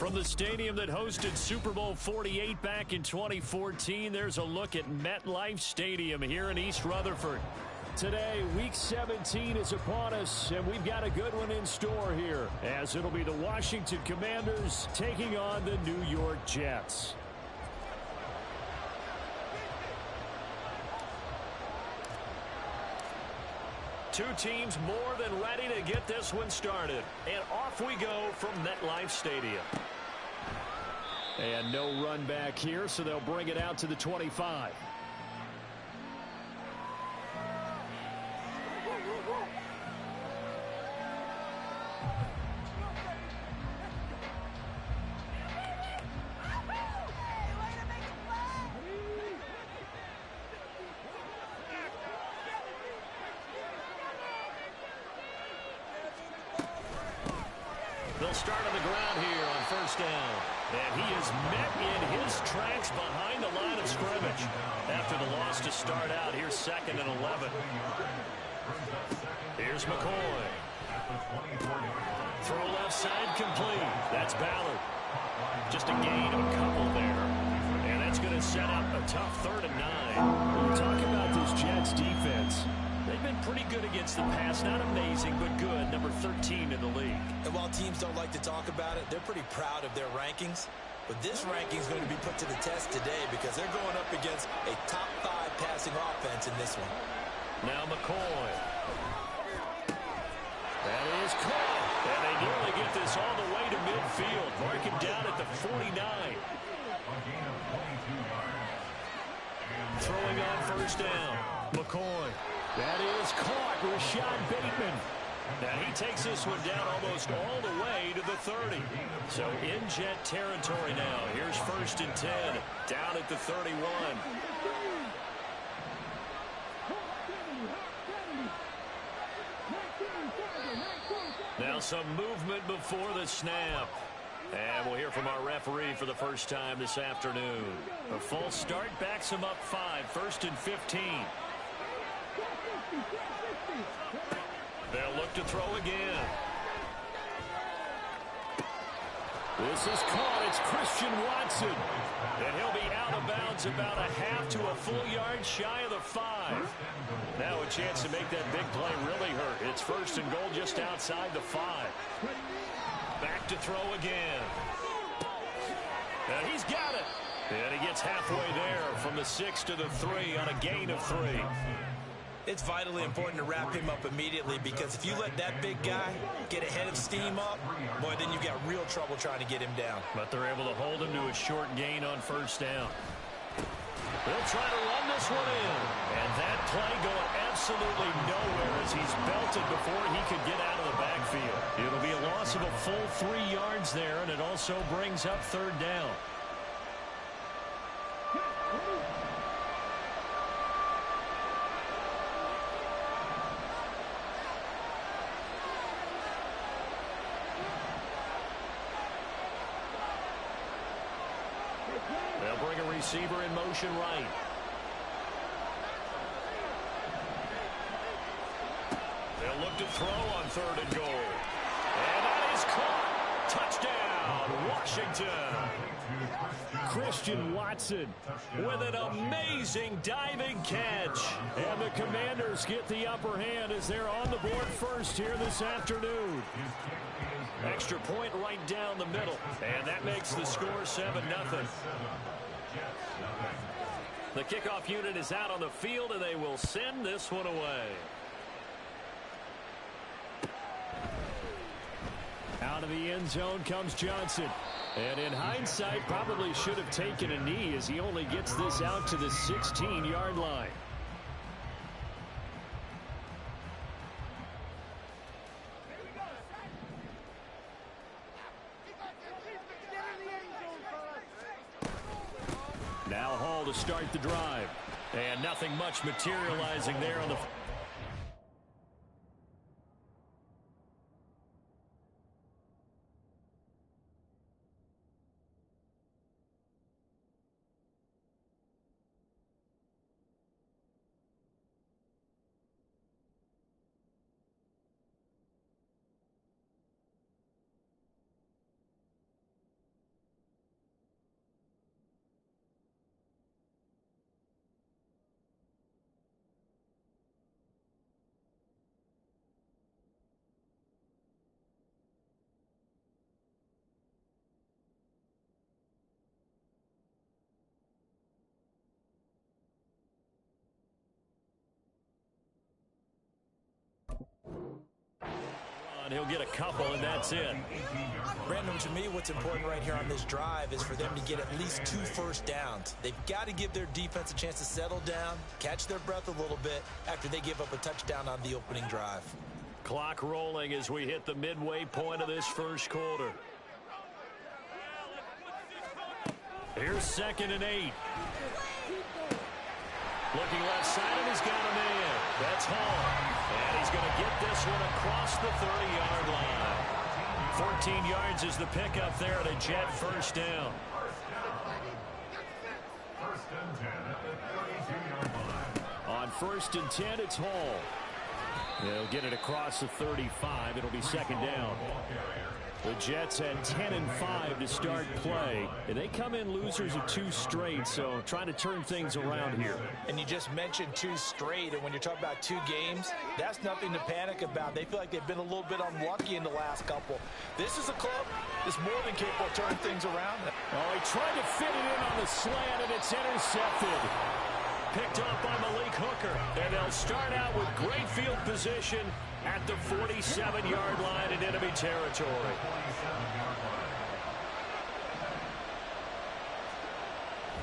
From the stadium that hosted Super Bowl 48 back in 2014, there's a look at MetLife Stadium here in East Rutherford. Today, Week 17 is upon us, and we've got a good one in store here, as it'll be the Washington Commanders taking on the New York Jets. Two teams more than ready to get this one started. And off we go from MetLife Stadium. And no run back here, so they'll bring it out to the 25. They'll start on the ground here on first down. And he is met in his tracks behind the line of scrimmage. After the loss to start out, here's 2nd and 11. Here's McCoy. Throw left side complete. That's Ballard. Just a gain of a couple there. And that's going to set up a tough 3rd and 9. When you talk about this Jets defense, they've been pretty good against the pass. Not amazing, but good. Number 13 in the league. And while teams don't like to talk about it, they're pretty proud of their rankings. But this ranking is going to be put to the test today because they're going up against a top 5 passing offense in this one. Now McCoy. That is caught. And they nearly get this all the way to midfield. Mark him down at the 49. Throwing on first down. McCoy. That is caught. Rashad Bateman. Now he takes this one down almost all the way to the 30. So in Jet territory now. Here's 1st and 10. Down at the 31. Now some movement before the snap. And we'll hear from our referee for the first time this afternoon. A false start backs him up 5. 1st and 15. They'll look to throw again. This is caught. It's Christian Watson. And he'll be out of bounds about a half to a full yard shy of the 5. Now a chance to make that big play really hurt. It's 1st and goal just outside the 5. Back to throw again. And he's got it. And he gets halfway there from the 6 to the 3 on a gain of 3. It's vitally important to wrap him up immediately because if you let that big guy get a head of steam up, boy, then you've got real trouble trying to get him down. But they're able to hold him to a short gain on first down. They'll try to run this one in. And that play going absolutely nowhere as he's belted before he could get out of the backfield. It'll be a loss of a full 3 yards there, and it also brings up 3rd down. They'll bring a receiver in motion right. They'll look to throw on 3rd and goal. And that is caught. Touchdown, Washington. Christian Watson with an amazing diving catch. And the Commanders get the upper hand as they're on the board first here this afternoon. Extra point right down the middle. And that makes the score 7-0. The kickoff unit is out on the field, and they will send this one away. Out of the end zone comes Johnson. And in hindsight, probably should have taken a knee as he only gets this out to the 16-yard line. Now Hall to start the drive. And nothing much materializing there on the... down. He'll get a couple, and that's it. Brandon, to me, what's important right here on this drive is for them to get at least 2 first downs. They've got to give their defense a chance to settle down, catch their breath a little bit after they give up a touchdown on the opening drive. Clock rolling as we hit the midway point of this first quarter. Here's 2nd and 8. Looking left side, and he's got a man. That's Hall. And he's going to get this one across the 30-yard line. 14 yards is the pickup there at a Jet first down. On 1st and 10, it's Hall. They'll get it across the 35. It'll be 2nd down. The Jets had 10 and 5 to start play, and they come in losers of 2 straight, so trying to turn things around here. And you just mentioned 2 straight, and when you're talking about 2 games, that's nothing to panic about. They feel like they've been a little bit unlucky in the last couple. This is a club that's more than capable of turning things around. Oh, he tried to fit it in on the slant, and it's intercepted. Picked up by Malik Hooker, and they'll start out with great field position at the 47-yard line in enemy territory.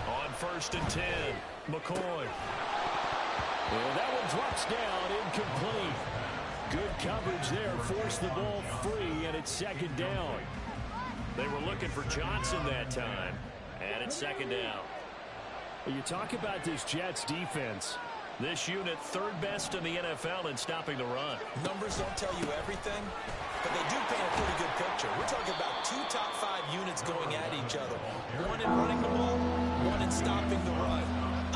On 1st and 10, McCoy. And that one drops down, incomplete. Good coverage there, forced the ball free, and it's 2nd down. They were looking for Johnson that time, and it's 2nd down. You talk about this Jets defense. This unit 3rd best in the NFL in stopping the run. Numbers don't tell you everything, but they do paint a pretty good picture. We're talking about 2 top 5 units going at each other. One in running the ball, one in stopping the run.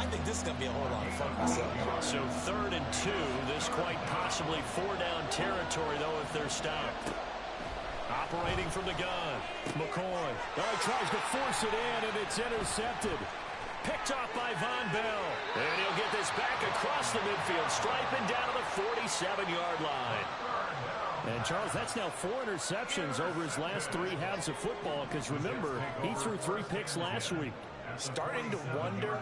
I think this is going to be a whole lot of fun myself. So 3rd and 2. This quite possibly 4-down territory, though, if they're stopped. Operating from the gun, McCoy. Oh, he tries to force it in, and it's intercepted. Picked off by Von Bell. And he'll get this back across the midfield stripe and down to the 47-yard line. And, Charles, that's now 4 interceptions over his last 3 halves of football, because, remember, he threw 3 picks last week. Starting to wonder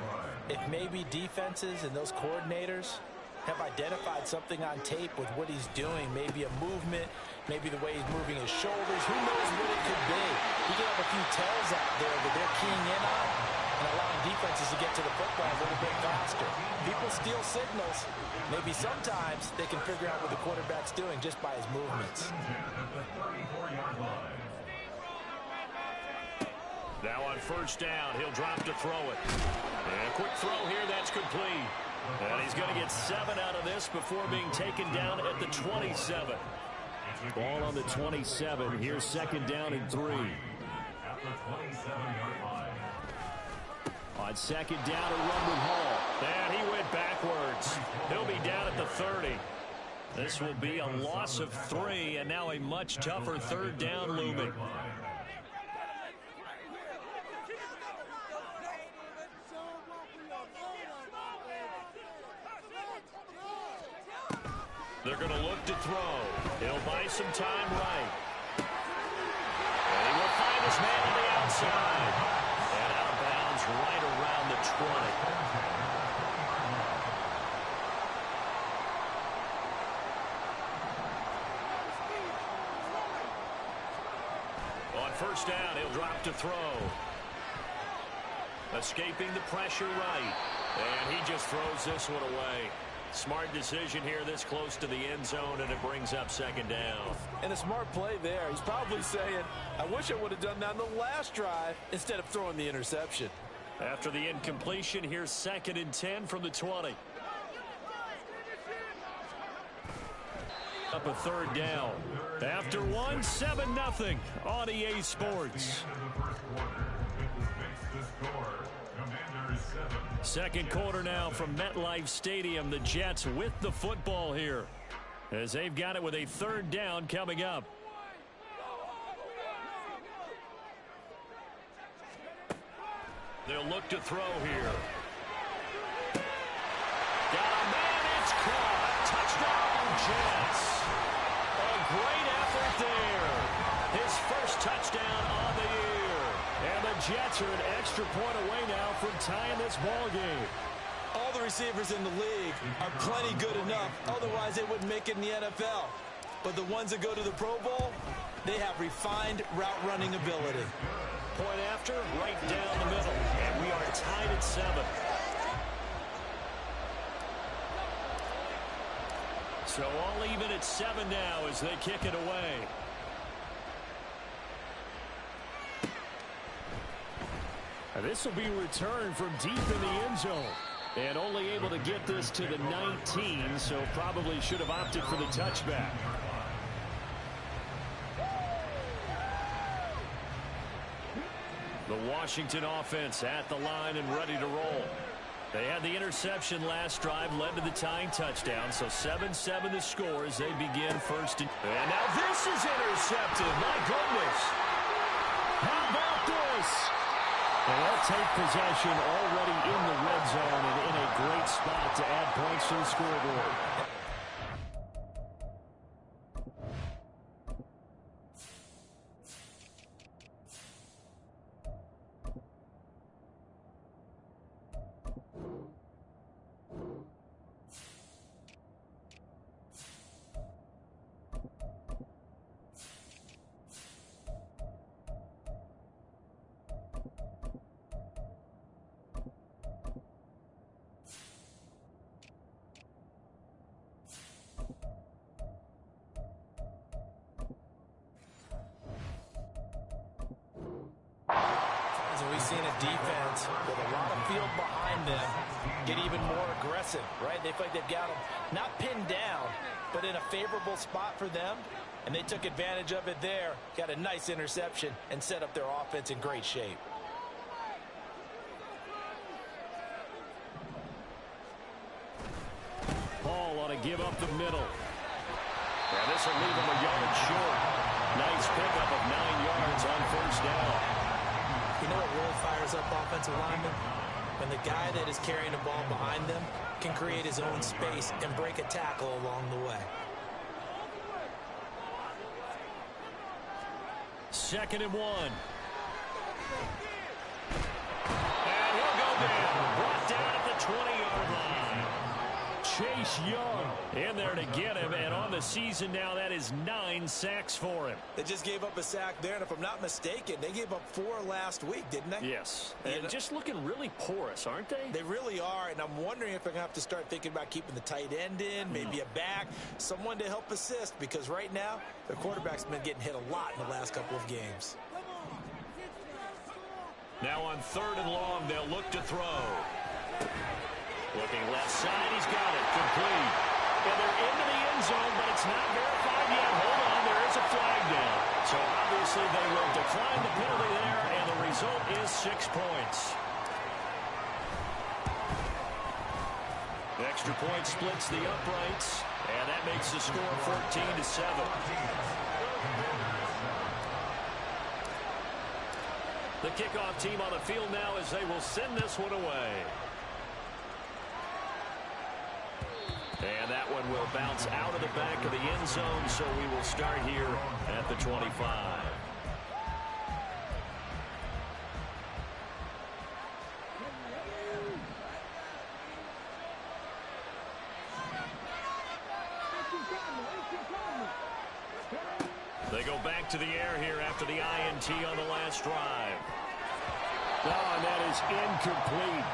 if maybe defenses and those coordinators have identified something on tape with what he's doing. Maybe a movement, maybe the way he's moving his shoulders. Who knows what it could be? He could have a few tells out there that they're keying in on and allowing defenses to get to the football a little bit faster. People steal signals. Maybe sometimes they can figure out what the quarterback's doing just by his movements. Now on 1st down, he'll drop to throw it. And a quick throw here, that's complete. And he's going to get 7 out of this before being taken down at the 27. Ball on the 27. Here's 2nd down and 3. On 2nd down, a run with Hall. And he went backwards. He'll be down at the 30. This will be a loss of 3, and now a much tougher 3rd down looming. They're going to look to throw. He'll buy some time right. And he will find his man on the outside. And out of bounds right around the 20. On 1st down, he'll drop to throw. Escaping the pressure right. And he just throws this one away. Smart decision here this close to the end zone, and it brings up 2nd down. And a smart play there. He's probably saying, I wish I would have done that in the last drive instead of throwing the interception. After the incompletion, here's 2nd and 10 from the 20. Up a 3rd down. After 1, 7-0 on EA Sports. 2nd quarter now from MetLife Stadium. The Jets with the football here as they've got it with a 3rd down coming up. They'll look to throw here. Got a man, it's caught. Touchdown, Jets. A great effort there. His first touchdown on the year. And the Jets are an extra point away now from tying this ball game. All the receivers in the league are plenty good enough. Otherwise, they wouldn't make it in the NFL. but the ones that go to the Pro Bowl, they have refined route running ability. Point after, right down the middle. And we are tied at 7. So all even at 7 now as they kick it away. And this will be returned from deep in the end zone. And only able to get this to the 19, so probably should have opted for the touchback. The Washington offense at the line and ready to roll. They had the interception last drive, led to the tying touchdown, so 7-7 the score as they begin first. And now this is intercepted. My goodness. How about this? And they'll take possession already in the red zone and in a great spot to add points to the scoreboard. We've seen a defense with a lot of field behind them get even more aggressive, right? They feel like they've got them not pinned down, but in a favorable spot for them, and they took advantage of it there, got a nice interception, and set up their offense in great shape. Paul ought to give up the middle. Yeah, this will leave him a yard short. Nice pickup of 9 yards on first down. You know what really fires up offensive linemen? When the guy that is carrying the ball behind them can create his own space and break a tackle along the way. 2nd and 1. And he'll go down. Brought down at the 20-yard line. Chase Young in there to get him, and on the season now, that is 9 sacks for him. They just gave up a sack there, and if I'm not mistaken, they gave up 4 last week, didn't they? Yes, and just looking really porous, aren't they? They really are, and I'm wondering if they're going to have to start thinking about keeping the tight end in, maybe a back, someone to help assist, because right now, their quarterback's been getting hit a lot in the last couple of games. Now on 3rd and long, they'll look to throw. Looking left side, he's got it, complete. And they're into the end zone, but it's not verified yet. Hold on, there is a flag down. So obviously they will decline the penalty there, and the result is 6 points. The extra point splits the uprights, and that makes the score 14-7. The kickoff team on the field now as they will send this one away. And that one will bounce out of the back of the end zone, so we will start here at the 25. They go back to the air here after the INT on the last drive. Oh, and that is incomplete.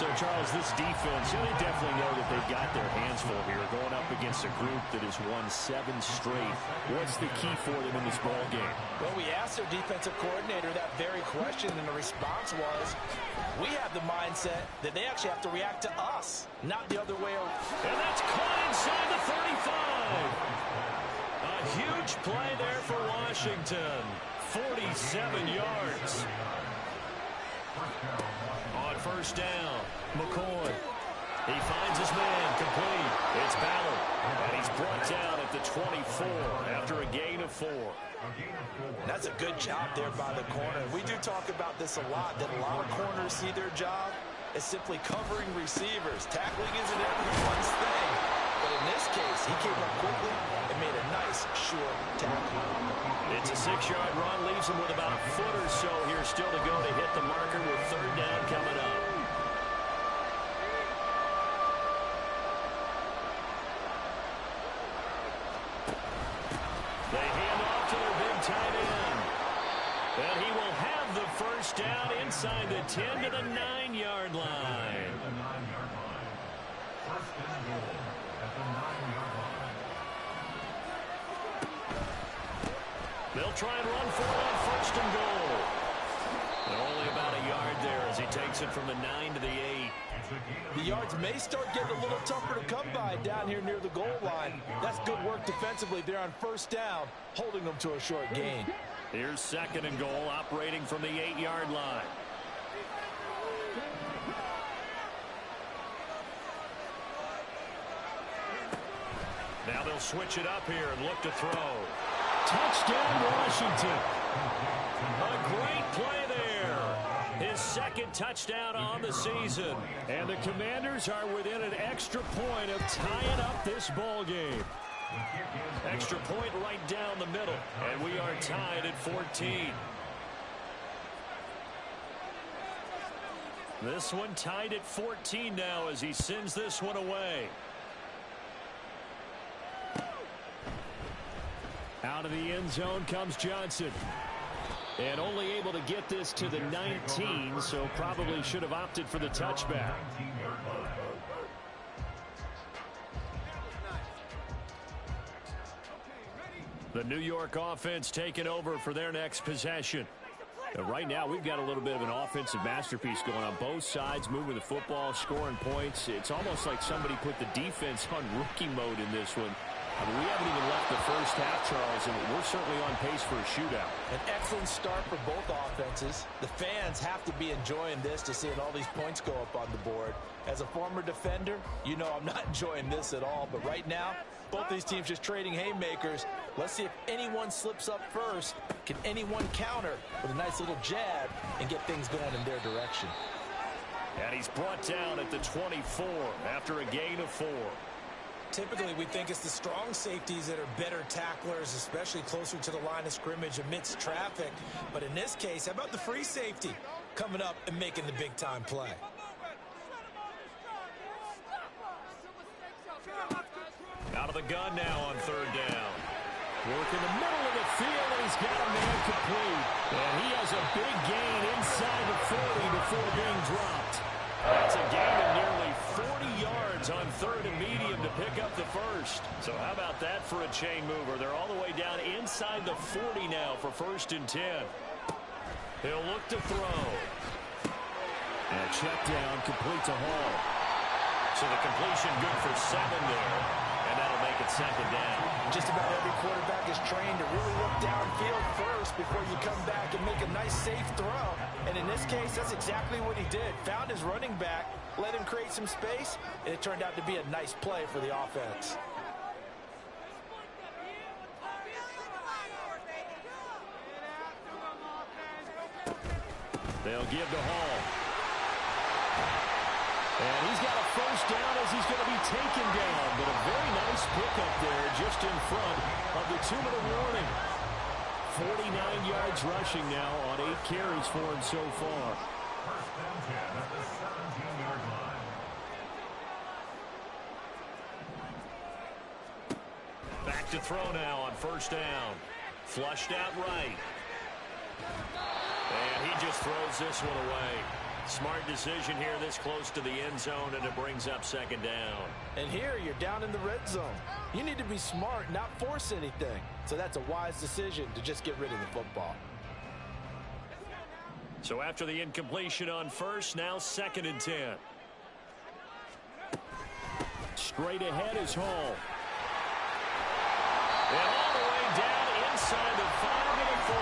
So, Charles, this defense, they definitely know that they've got their hands full here, going up against a group that has won 7 straight. What's the key for them in this ball game? Well, we asked their defensive coordinator that very question, and the response was, we have the mindset that they actually have to react to us, not the other way around. And that's caught inside the 35. A huge play there for Washington. 47 yards. On first down, McCoy. He finds his man, complete. It's Ballard, and he's brought down at the 24 after a gain of 4. That's a good job there by the corner. We do talk about this a lot, that a lot of corners see their job as simply covering receivers. Tackling isn't everyone's thing. But in this case, he came up quickly and made a nice, short tackle. It's a 6-yard run, leaves him with about a foot or so here still to go to hit the marker with 3rd down coming up. And he will have the first down inside the 10 to the 9-yard line. They'll try and run for it on first and goal. They're only about a yard there as he takes it from the 9 to the 8. The yards may start getting a little tougher to come by down here near the goal line. That's good work defensively there on first down, holding them to a short gain. Here's second and goal, operating from the 8-yard line. Now they'll switch it up here and look to throw. Touchdown, Washington. A great play there. His second touchdown on the season. And the Commanders are within an extra point of tying up this ball game. Extra point right down the middle. And we are tied at 14. This one tied at 14 now as he sends this one away. Out of the end zone comes Johnson. And only able to get this to the 19, so probably should have opted for the touchback. The New York offense taking over for their next possession. Right now, we've got a little bit of an offensive masterpiece going on both sides, moving the football, scoring points. It's almost like somebody put the defense on rookie mode in this one. I mean, we haven't even left the first half, Charles, and we're certainly on pace for a shootout. An excellent start for both offenses. The fans have to be enjoying this to seeing all these points go up on the board. As a former defender, you know I'm not enjoying this at all. But right now, both these teams just trading haymakers. Let's see if anyone slips up first. Can anyone counter with a nice little jab and get things going in their direction? And he's brought down at the 24 after a gain of 4. Typically, we think it's the strong safeties that are better tacklers, especially closer to the line of scrimmage amidst traffic. But in this case, how about the free safety coming up and making the big-time play? Out of the gun now on third down. Work in the middle of the field, and he's got a man complete. And he has a big gain inside the 40 before being dropped. That's a gain of nearly 40 yards on third and medium to pick up the first. So how about that for a chain mover? They're all the way down inside the 40 now for first and 10. He'll look to throw. And a check down, complete to Hall. So the completion good for 7 there. And that'll make it second down. Just about every quarterback is trained to really look downfield first before you come back and make a nice, safe throw. And in this case, that's exactly what he did. Found his running back, let him create some space, and it turned out to be a nice play for the offense. They'll give to Hall. And he's got a first down as he's going to be taken down. But a very nice pickup there just in front of the 2-minute warning. 49 yards rushing now on 8 carries for him so far. Back to throw now on first down. Flushed out right. And he just throws this one away. Smart decision here this close to the end zone, and it brings up second down. And here you're down in the red zone. You need to be smart, not force anything. So that's a wise decision to just get rid of the football. So after the incompletion on first, now second and 10. Straight ahead is Hall. And all the way down inside the 5 and a 4.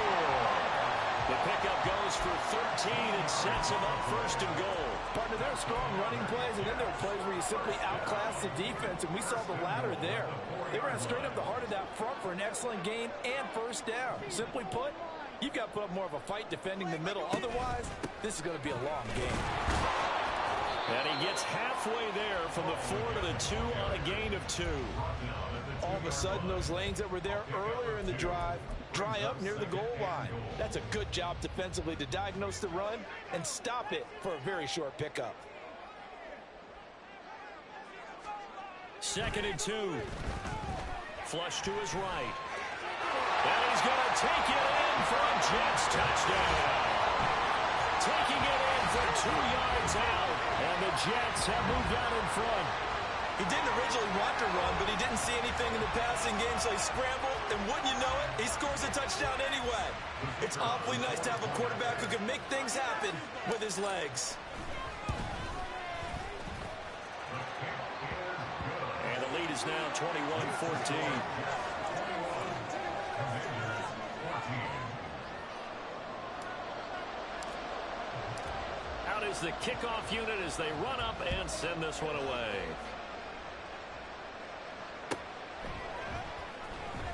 The pickup goes for 13 and sets him up first and goal. Partner, there are strong running plays, and then there are plays where you simply outclass the defense, and we saw the latter there. They ran straight up the heart of that front for an excellent gain and first down. Simply put, you've got to put up more of a fight defending the middle. Otherwise, this is going to be a long game. And he gets halfway there from the 4 to the 2 on a gain of 2. All of a sudden, those lanes that were there earlier in the drive dry up near the goal line. That's a good job defensively to diagnose the run and stop it for a very short pickup. Second and 2. Flush to his right. And he's going to take it in for a Jets touchdown. Taking it in for 2 yards out. And the Jets have moved out in front. He didn't originally want to run, but he didn't see anything in the passing game, so he scrambled, and wouldn't you know it, he scores a touchdown anyway. It's awfully nice to have a quarterback who can make things happen with his legs. And the lead is now 21-14. Out is the kickoff unit as they run up and send this one away.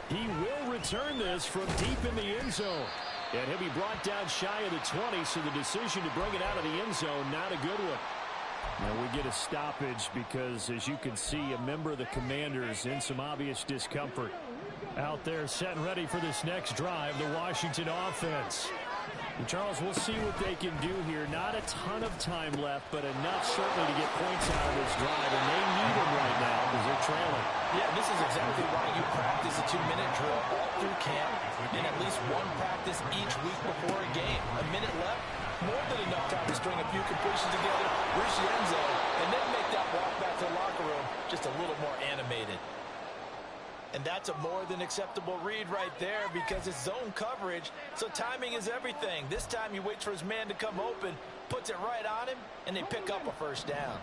He will return this from deep in the end zone. And he'll be brought down shy of the 20, so the decision to bring it out of the end zone, not a good one. Now we get a stoppage because, as you can see, a member of the Commanders in some obvious discomfort. Out there set and ready for this next drive, the Washington offense. And Charles, we'll see what they can do here. Not a ton of time left, but enough certainly to get points out of this drive, and they need them right now because they're trailing. Yeah, this is exactly why you practice a 2-minute drill all through camp and at least one practice each week before a game. A minute left, more than enough time to string a few completions together, reach the end zone, and then make that walk back to the locker room just a little more animated. And that's a more than acceptable read right there because it's zone coverage, so timing is everything. This time he waits for his man to come open, puts it right on him, and they pick up a first down.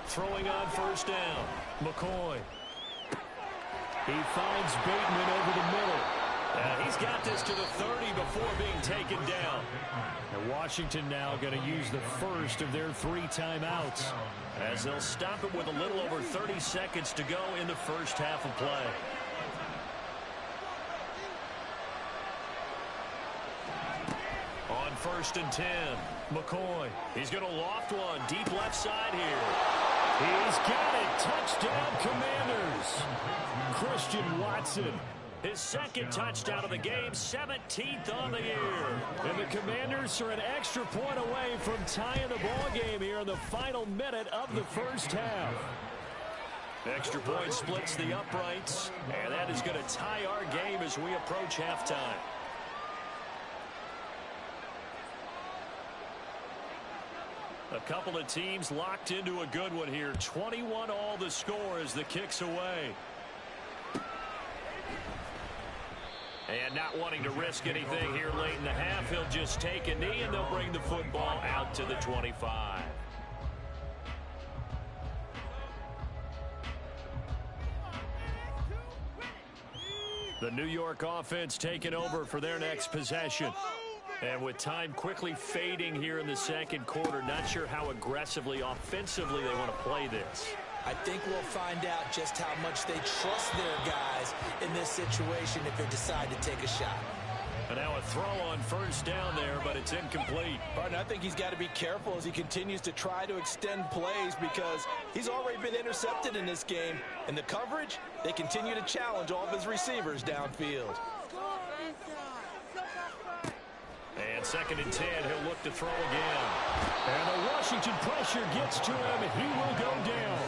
Throwing on first down, McCoy. He finds Bateman over the middle. He's got this to the 30 before being taken down. And Washington now going to use the first of their 3 timeouts, as they'll stop it with a little over 30 seconds to go in the first half of play. On first and 10, McCoy. He's going to loft one deep left side here. He's got it. Touchdown, Commanders. Christian Watson, his second touchdown of the game, 17th on the year. And the Commanders are an extra point away from tying the ball game here in the final minute of the first half. Extra point splits the uprights, and that is going to tie our game as we approach halftime. A couple of teams locked into a good one here. 21 all the score as the kick's away. And not wanting to risk anything here late in the half, he'll just take a knee and they'll bring the football out to the 25. The New York offense taking over for their next possession. And with time quickly fading here in the second quarter, not sure how aggressively, offensively they want to play this. I think we'll find out just how much they trust their guys in this situation if they decide to take a shot. And now a throw on first down there, but it's incomplete. Partner, I think he's got to be careful as he continues to try to extend plays because he's already been intercepted in this game. And the coverage, they continue to challenge all of his receivers downfield. And second and 10, he'll look to throw again. And the Washington pressure gets to him. He will go down.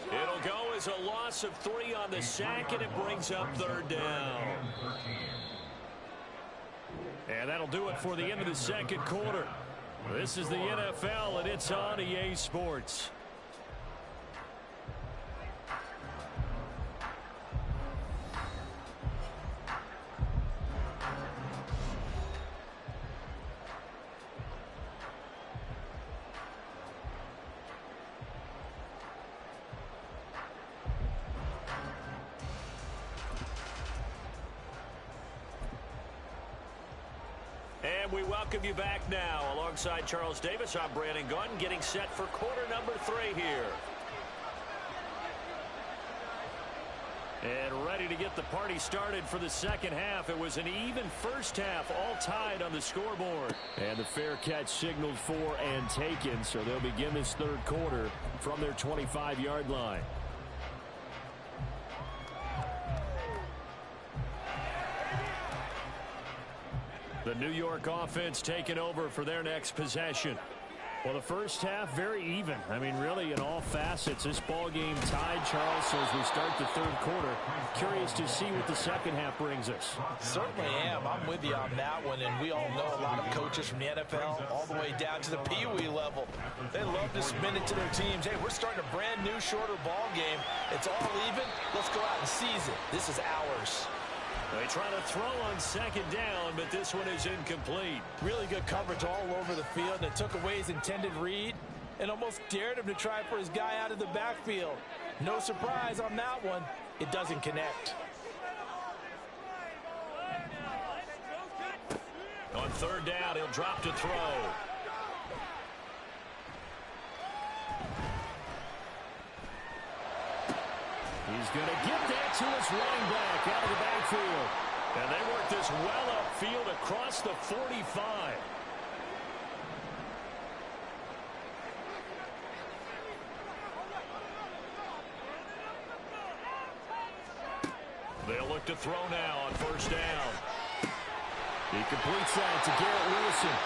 It'll go as a loss of 3 on the sack, and it brings up third down. And that'll do it for the end of the second quarter. This is the NFL, and it's on EA Sports. And we welcome you back now. Alongside Charles Davis, I'm Brandon Gunn, getting set for quarter number 3 here. And ready to get the party started for the second half. It was an even first half, all tied on the scoreboard. And the fair catch signaled for and taken, so they'll begin this third quarter from their 25-yard line. The New York offense taking over for their next possession. Well, the first half, very even. I mean, really, in all facets, this ball game tied, Charles. So as we start the third quarter, curious to see what the second half brings us. Certainly am. I'm with you on that one, and we all know a lot of coaches from the NFL all the way down to the Pee-wee level. They love to spin it to their teams. Hey, we're starting a brand new, shorter ball game. It's all even. Let's go out and seize it. This is ours. They try to throw on second down, but this one is incomplete. Really good coverage all over the field. It took away his intended read and almost dared him to try for his guy out of the backfield. No surprise on that one. It doesn't connect. On third down, he'll drop to throw. He's going to get that to his running back out of the backfield. And they work this well upfield across the 45. They'll look to throw now on first down. He completes that to Garrett Wilson.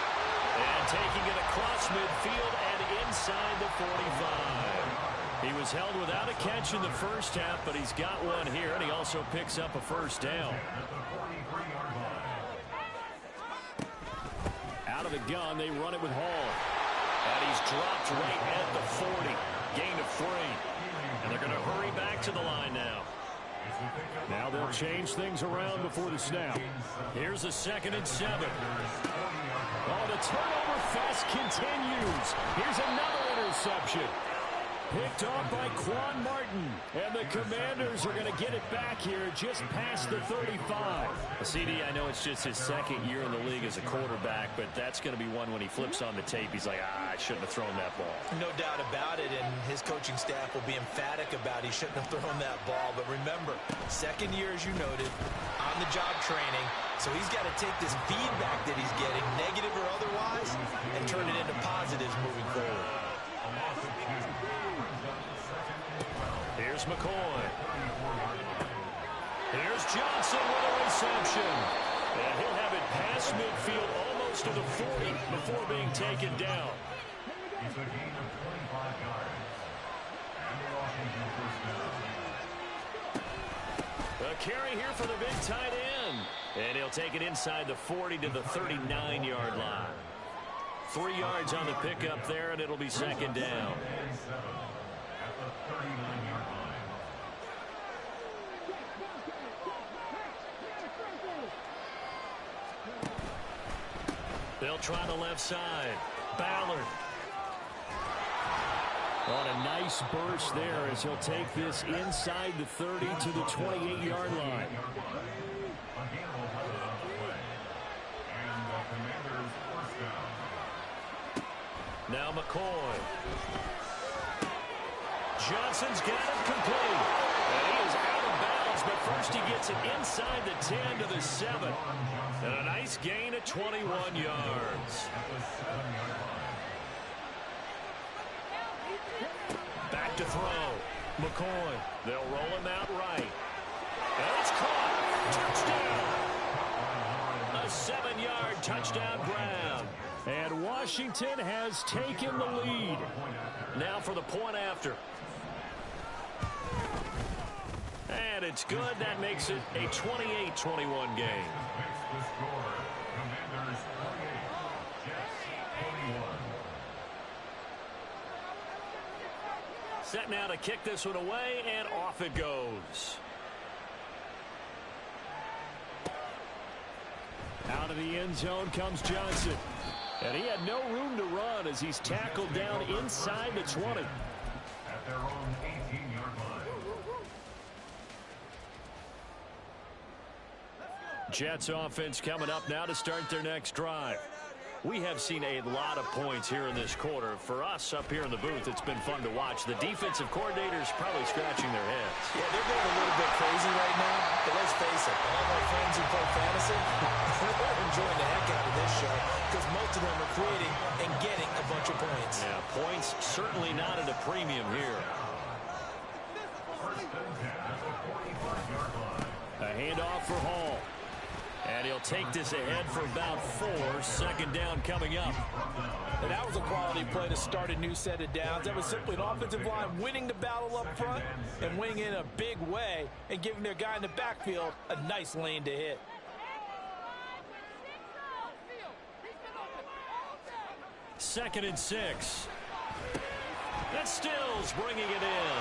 And taking it across midfield and inside the 45. He was held without a catch in the first half, but he's got one here, and he also picks up a first down. Out of the gun, they run it with Hall. And he's dropped right at the 40. Gain of 3. And they're going to hurry back to the line now. Now they'll change things around before the snap. Here's a 2nd and 7. Oh, the turnover fest continues. Here's another interception. Picked off by Quan Martin. And the Commanders are going to get it back here just past the 35. CD, I know it's just his second year in the league as a quarterback, but that's going to be one when he flips on the tape. He's like, I shouldn't have thrown that ball. No doubt about it, and his coaching staff will be emphatic about he shouldn't have thrown that ball. But remember, second year, as you noted, on-the-job training. So he's got to take this feedback that he's getting, negative or otherwise, and turn it into positives moving forward. Here's McCoy. Here's Johnson with a reception. And he'll have it past midfield almost to the 40 before being taken down. A carry here for the big tight end. And he'll take it inside the 40 to the 39-yard line. 3 yards on the pickup there, and it'll be second down. They'll try the left side. Ballard. On a nice burst there as he'll take this inside the 30 to the 28-yard line. Now McCoy. Johnson's got it complete. And he is out of bounds, but first he gets it inside the 10 to the 7. And a nice gain of 21 yards. Back to throw. McCoy. They'll roll him out right. And it's caught. Touchdown. A 7-yard touchdown grab. And Washington has taken the lead. Now for the point after. And it's good. That makes it a 28-21 game. Set now to kick this one away, and off it goes. Out of the end zone comes Johnson. And he had no room to run as he's tackled down inside the 20. At their own 18-yard line. Jets offense coming up now to start their next drive. We have seen a lot of points here in this quarter. For us up here in the booth, it's been fun to watch. The defensive coordinators probably scratching their heads. Yeah, they're going a little bit crazy right now. But let's face it, all my friends who play fantasy, they're enjoying the heck out of this show because most of them are creating and getting a bunch of points. Yeah, points certainly not at a premium here. A handoff for Hall. And he'll take this ahead for about 4. Second down coming up. And that was a quality play to start a new set of downs. That was simply an offensive line winning the battle up front and winning in a big way and giving their guy in the backfield a nice lane to hit. Second and 6. That's Stills bringing it in.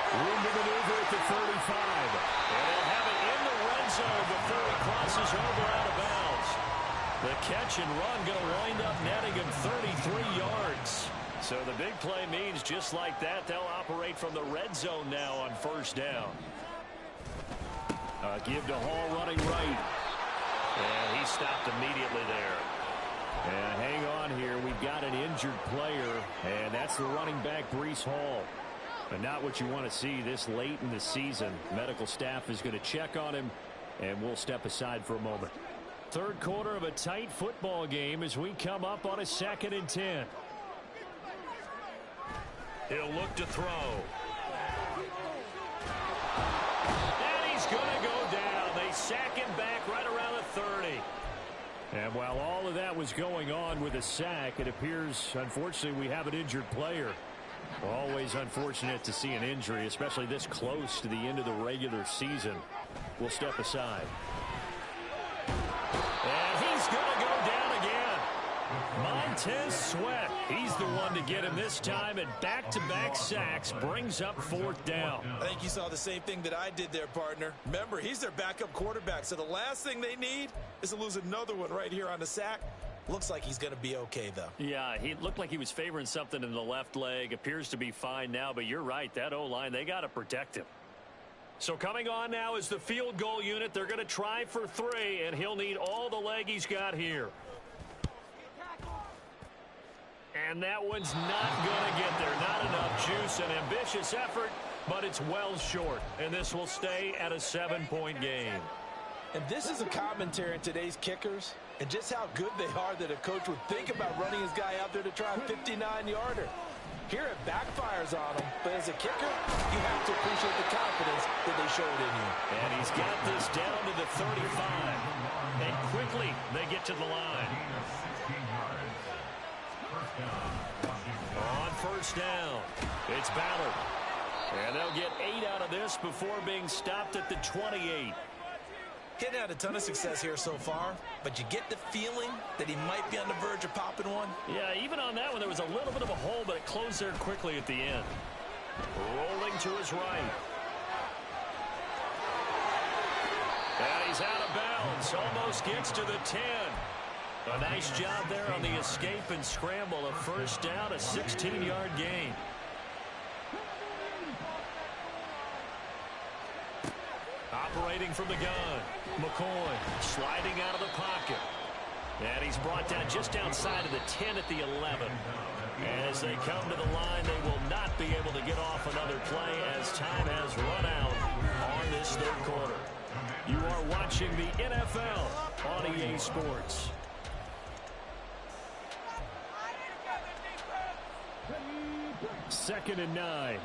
Room to maneuver at the 35. And they'll have it in the red zone before he crosses over out of bounds. The catch and run going to wind up netting him 33 yards. So the big play means just like that, they'll operate from the red zone now on first down. Give to Hall running right. And he stopped immediately there. And hang on here. We've got an injured player, and that's the running back, Breece Hall. But not what you want to see this late in the season. Medical staff is going to check on him, and we'll step aside for a moment. Third quarter of a tight football game as we come up on a 2nd and 10. He'll look to throw. And he's going to go down. They sack him back right around the 30. And while all of that was going on with a sack, it appears, unfortunately, we have an injured player. Always unfortunate to see an injury, especially this close to the end of the regular season. We'll step aside. And he's going to go down again. Montez Sweat, he's the one to get him this time, and back-to-back sacks brings up 4th down. I think you saw the same thing that I did there, partner. Remember, he's their backup quarterback, so the last thing they need is to lose another one right here on the sack. Looks like he's going to be okay, though. Yeah, he looked like he was favoring something in the left leg. Appears to be fine now, but you're right. That O-line, they got to protect him. So coming on now is the field goal unit. They're going to try for 3, and he'll need all the leg he's got here. And that one's not going to get there. Not enough juice. An ambitious effort, but it's well short. And this will stay at a 7-point game. And this is a commentary in today's kickers and just how good they are that a coach would think about running his guy out there to try a 59-yarder. Here it backfires on him, but as a kicker, you have to appreciate the confidence that they showed in you. And he's got this down to the 35. And quickly they get to the line. On first down, it's Ballard. And they'll get 8 out of this before being stopped at the 28. Getting had a ton of success here so far, but you get the feeling that he might be on the verge of popping one. Yeah, even on that one, there was a little bit of a hole, but it closed there quickly at the end. Rolling to his right. And he's out of bounds. Almost gets to the 10. A nice job there on the escape and scramble. A first down, a 16-yard gain. Operating from the gun. McCoy sliding out of the pocket. And he's brought down just outside of the 10 at the 11. As they come to the line, they will not be able to get off another play as time has run out on this third quarter. You are watching the NFL on EA Sports. Second and 9.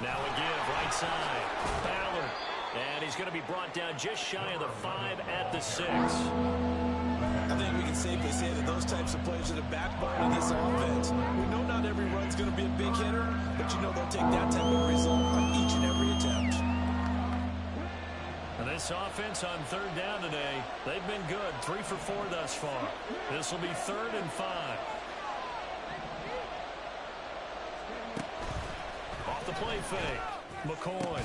Now a give, right side. Ballard. And he's going to be brought down just shy of the 5 at the 6. I think we can safely say that those types of plays are the backbone of this offense. We know not every run's going to be a big hitter, but you know they'll take that type of result on each and every attempt. And this offense on third down today, they've been good. 3 for 4 thus far. This will be 3rd and 5. Off the play fake. McCoy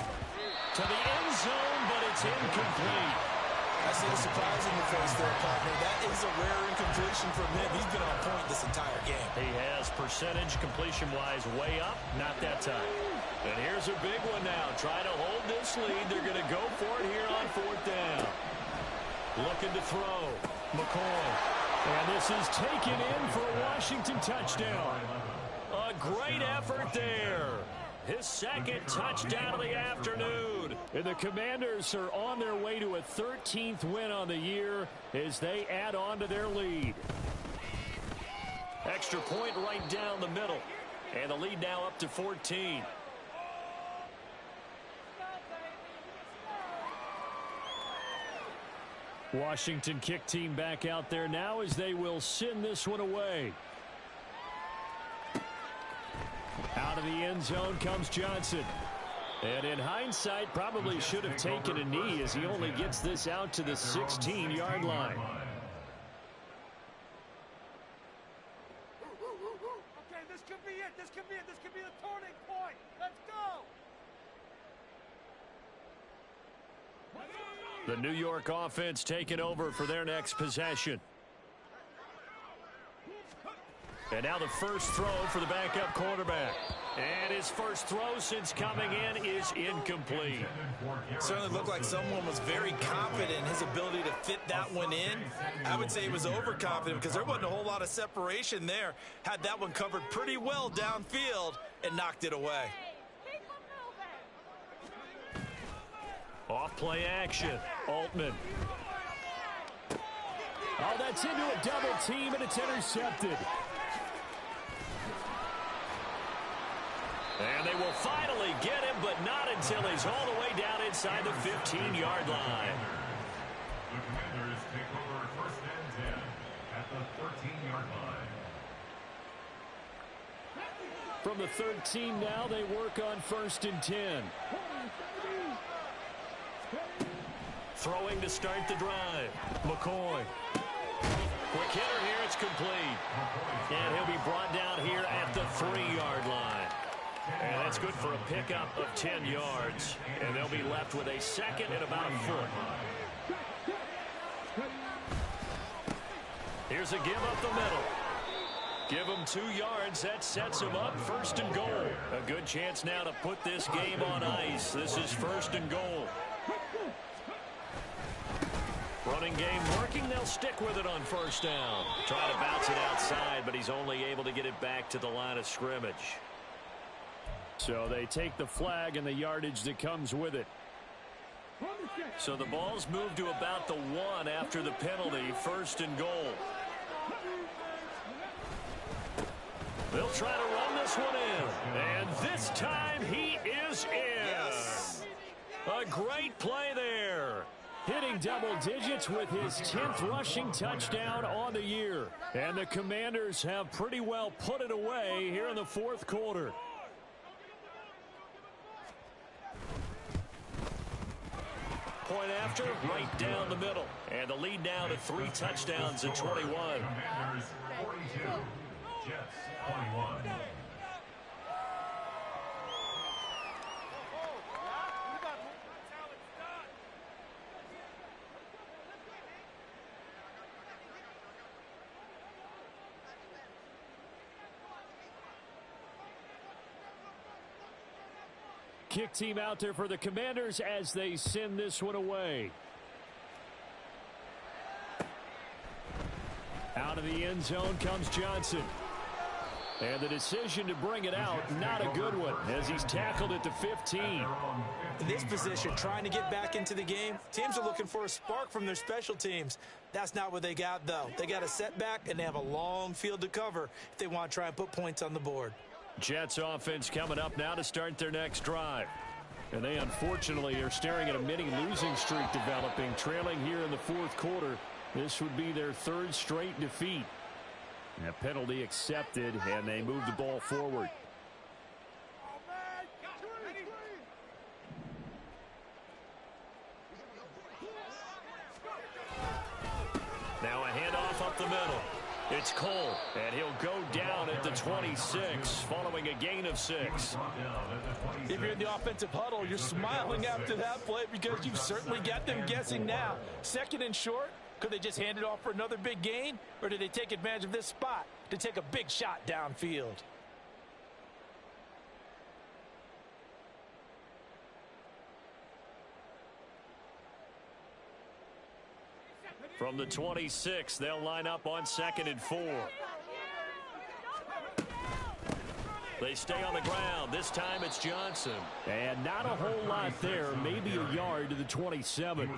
to the end zone, but it's incomplete. I see the surprise in your face there, partner. That is a rare incompletion from him. He's been on point this entire game. He has percentage completion-wise way up. Not that time. And here's a big one now. Try to hold this lead. They're going to go for it here on 4th down. Looking to throw. McCoy. And this is taken in for a Washington touchdown. A great effort there. His second touchdown of the afternoon. And the Commanders are on their way to a 13th win on the year as they add on to their lead. Extra point right down the middle. And the lead now up to 14. Washington kick team back out there now as they will send this one away. Out of the end zone comes Johnson. And in hindsight, probably should have taken a knee as he only gets this out to the 16-yard line. Okay, this could be it. This could be it. This could be the turning point. Let's go. The New York offense taking over for their next possession. And now the first throw for the backup quarterback. And his first throw since coming in is incomplete. Certainly looked like someone was very confident in his ability to fit that one in. I would say he was overconfident because there wasn't a whole lot of separation there. Had that one covered pretty well downfield and knocked it away. Off play action. Altman. Oh, that's into a double team, and it's intercepted. And they will finally get him, but not until he's all the way down inside the 15-yard line. The Commanders take over first and 10 at the 13-yard line. From the 13 now, they work on first and 10. Throwing to start the drive. McCoy. Quick hitter here, it's complete. And he'll be brought down here at the 3-yard line. And that's good for a pickup of 10 yards. And they'll be left with a second and about a foot. Here's a give up the middle. Give him 2 yards. That sets him up first and goal. A good chance now to put this game on ice. This is first and goal. Running game working. They'll stick with it on first down. Trying to bounce it outside, but he's only able to get it back to the line of scrimmage. So they take the flag and the yardage that comes with it. So the ball's moved to about the 1 after the penalty. First and goal. They'll try to run this one in. And this time he is in. Yes. A great play there. Hitting double digits with his 10th rushing touchdown on the year. And the Commanders have pretty well put it away here in the fourth quarter. Point after, right down the middle. And the lead now to 3 touchdowns at 21. Commanders 42, Jets 21. Kick team out there for the Commanders as they send this one away. Out of the end zone comes Johnson. And the decision to bring it out, not a good one, as he's tackled at the 15. In this position, trying to get back into the game, teams are looking for a spark from their special teams. That's not what they got, though. They got a setback, and they have a long field to cover if they want to try and put points on the board. Jets offense coming up now to start their next drive. And they unfortunately are staring at a mini losing streak developing, trailing here in the fourth quarter. This would be their 3rd straight defeat. A penalty accepted, and they move the ball forward. Now a handoff up the middle. It's Cole, and he'll go down at the 26, following a gain of 6. If you're in the offensive huddle, you're smiling after that play because you've certainly got them guessing now. Second and short, could they just hand it off for another big gain, or did they take advantage of this spot to take a big shot downfield? From the 26, they'll line up on 2nd and 4. They stay on the ground. This time it's Johnson. And not a whole lot there. Maybe a yard to the 27.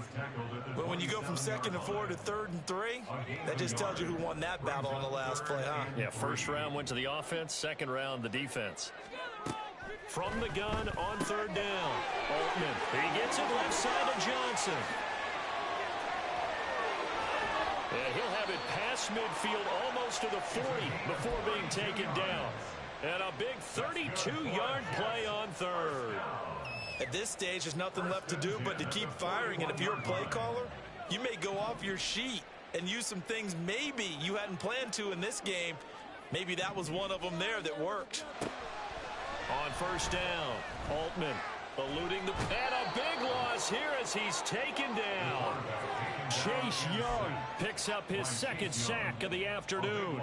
But when you go from 2nd and 4 to 3rd and 3, that just tells you who won that battle on the last play, huh? Yeah, first round went to the offense. Second round, the defense. From the gun on 3rd down. Altman. He gets it left side to Johnson. And he'll have it past midfield almost to the 40 before being taken down. And a big 32-yard play on third. At this stage, there's nothing left to do but to keep firing. And if you're a play caller, you may go off your sheet and use some things maybe you hadn't planned to in this game. Maybe that was one of them there that worked. On first down, Altman eluding the... And a big loss here as he's taken down. Chase Young picks up his second sack of the afternoon.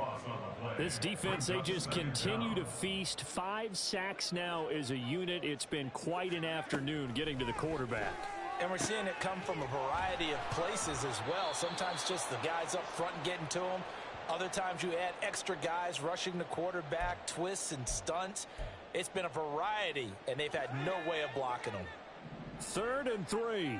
This defense, they just continue to feast. 5 sacks now as a unit. It's been quite an afternoon getting to the quarterback. And we're seeing it come from a variety of places as well. Sometimes just the guys up front getting to them. Other times you add extra guys rushing the quarterback, twists and stunts. It's been a variety, and they've had no way of blocking them. 3rd and 3.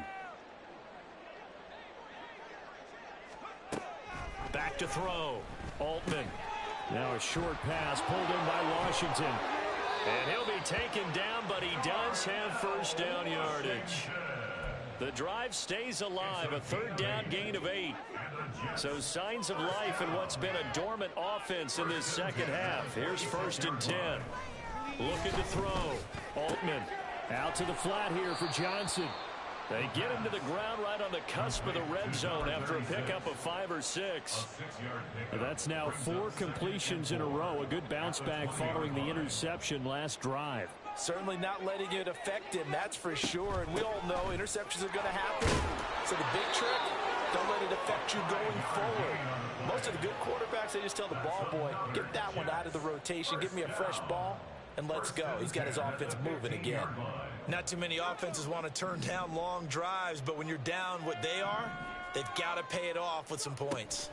Back to throw. Altman. Now a short pass pulled in by Washington. And he'll be taken down, but he does have first down yardage. The drive stays alive, a 3rd down gain of 8. So signs of life in what's been a dormant offense in this second half. Here's 1st and 10. Looking to throw. Altman out to the flat here for Johnson. They get him to the ground right on the cusp of the red zone after a pickup of 5 or 6. That's now 4 completions in a row. A good bounce back following the interception last drive. Certainly not letting it affect him, that's for sure. And we all know interceptions are going to happen. So the big trick, don't let it affect you going forward. Most of the good quarterbacks, they just tell the ball boy, get that one out of the rotation, give me a fresh ball, and let's go. He's got his offense moving again. Not too many offenses want to turn down long drives, but when you're down what they are, they've got to pay it off with some points.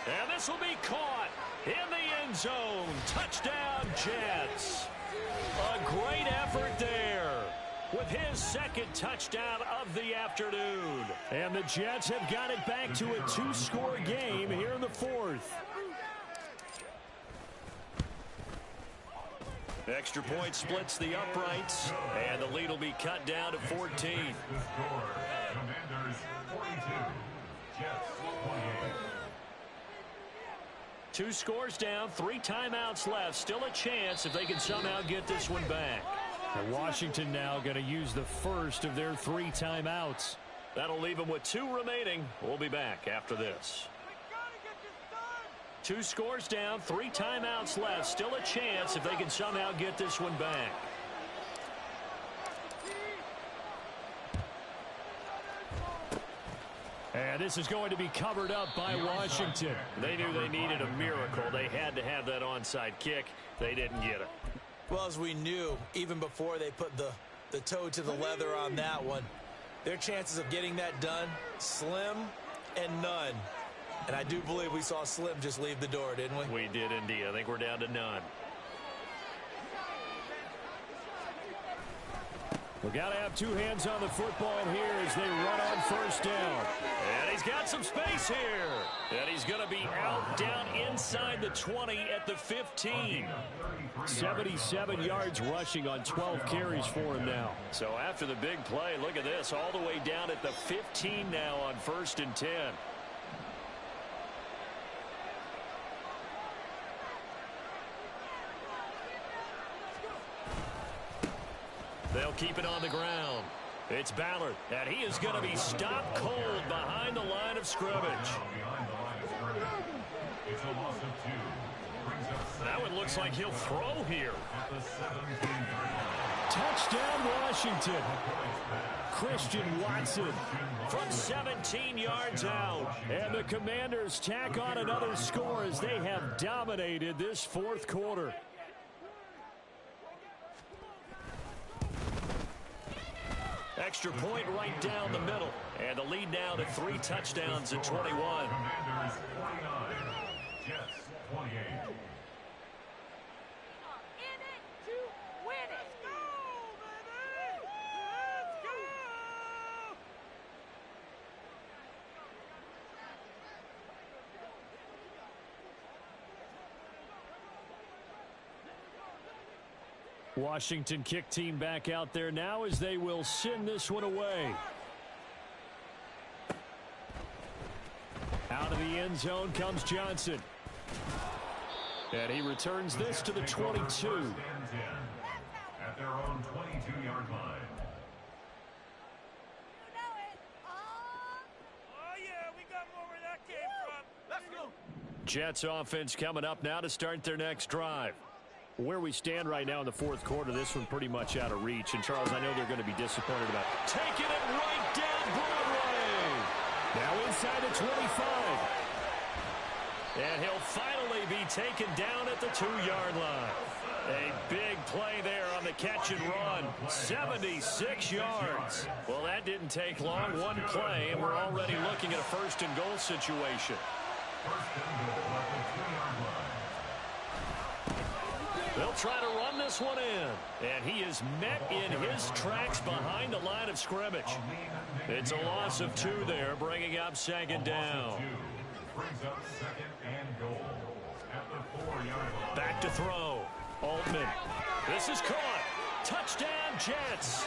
And this will be caught in the end zone. Touchdown, Jets. A great effort there with his second touchdown of the afternoon. And the Jets have got it back to a 2-score game here in the 4th. Extra point splits the uprights, and the lead will be cut down to 14. Commanders 42, Jets 28. 2 scores down, 3 timeouts left. Still a chance if they can somehow get this one back. And Washington now going to use the first of their 3 timeouts. That'll leave them with 2 remaining. We'll be back after this. 2 scores down, 3 timeouts left. Still a chance if they can somehow get this one back. And this is going to be covered up by Washington. They knew they needed a miracle. They had to have that onside kick. They didn't get it. Well, as we knew, even before they put the toe to the leather on that one, their chances of getting that done, slim and none. And I do believe we saw Slim just leave the door, didn't we? We did indeed. I think we're down to none. We've got to have 2 hands on the football here as they run on first down. And he's got some space here. And he's going to be out down inside the 20 at the 15. 77 yards rushing on 12 carries for him now. So after the big play, look at this, all the way down at the 15 now on 1st and 10. They'll keep it on the ground. It's Ballard, and he is going to be stopped cold behind the line of scrimmage. Now it looks like he'll throw here. Touchdown, Washington. Christian Watson from 17 yards out. And the Commanders tack on another score as they have dominated this 4th quarter. Extra point right down the middle. And the lead now to 3 touchdowns at 21. Commanders 49, Jets 28. Washington kick team back out there now as they will send this one away. Out of the end zone comes Johnson. And he returns this to the 22. At their own 22-yard line. Jets offense coming up now to start their next drive. Where we stand right now in the fourth quarter, this one pretty much out of reach. And, Charles, I know they're going to be disappointed about taking it right down Broadway. Now inside the 25. And he'll finally be taken down at the 2-yard line. A big play there on the catch and run. 76 yards. Well, that didn't take long. One play, and we're already looking at a first-and-goal situation. They'll try to run this one in. And he is met in his tracks behind the line of scrimmage. It's a loss of 2 there, bringing up second down. Brings up second and goal at the 4-yard line. Back to throw. Altman. This is caught. Touchdown, Jets.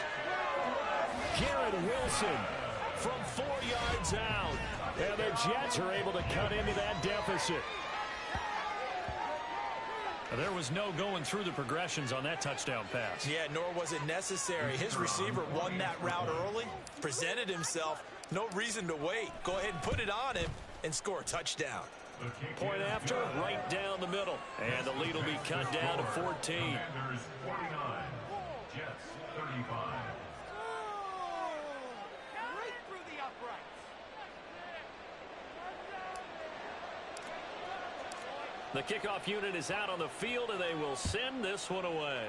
Garrett Wilson from 4 yards out. And the Jets are able to cut into that deficit. There was no going through the progressions on that touchdown pass. Yeah, nor was it necessary. His receiver won that route early, presented himself. No reason to wait. Go ahead and put it on him and score a touchdown. Point after, right down the middle. And the lead will be cut down to 14. Commanders 49, Jets 35. Right through the uprights. The kickoff unit is out on the field, and they will send this one away.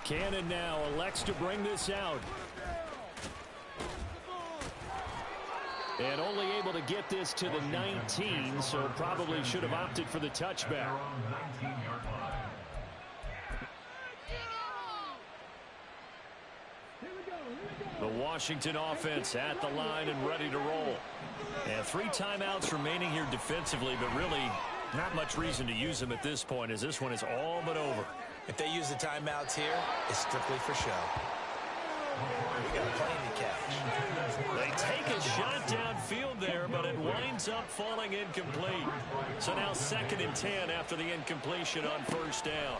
Cannon now elects to bring this out. And only able to get this to the 19, so probably should have opted for the touchback. The Washington offense at the line and ready to roll. And 3 timeouts remaining here defensively, but really not much reason to use them at this point, as this one is all but over. If they use the timeouts here, it's strictly for show. We got a plane to catch. They take a shot downfield there, but it winds up falling incomplete. So now 2nd and 10 after the incompletion on first down.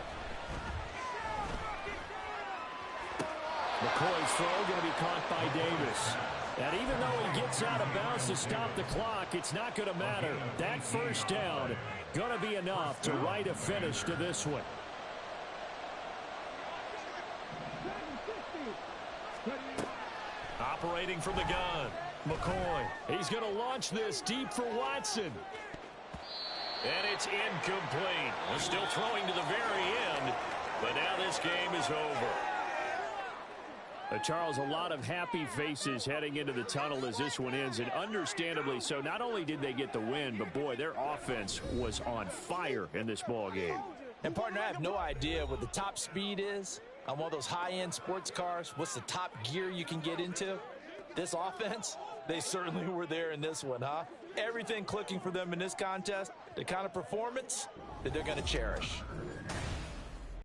McCoy's throw going to be caught by Davis. And even though he gets out of bounds to stop the clock, it's not going to matter. That first down going to be enough to write a finish to this one. Operating from the gun, McCoy. He's going to launch this deep for Watson. And it's incomplete. We're still throwing to the very end, but now this game is over. Charles, a lot of happy faces heading into the tunnel as this one ends, and understandably so. Not only did they get the win, but boy, their offense was on fire in this ball game. And partner, I have no idea what the top speed is on one of those high-end sports cars. What's the top gear you can get into? This offense, they certainly were there in this one, huh? Everything clicking for them in this contest, the kind of performance that they're going to cherish.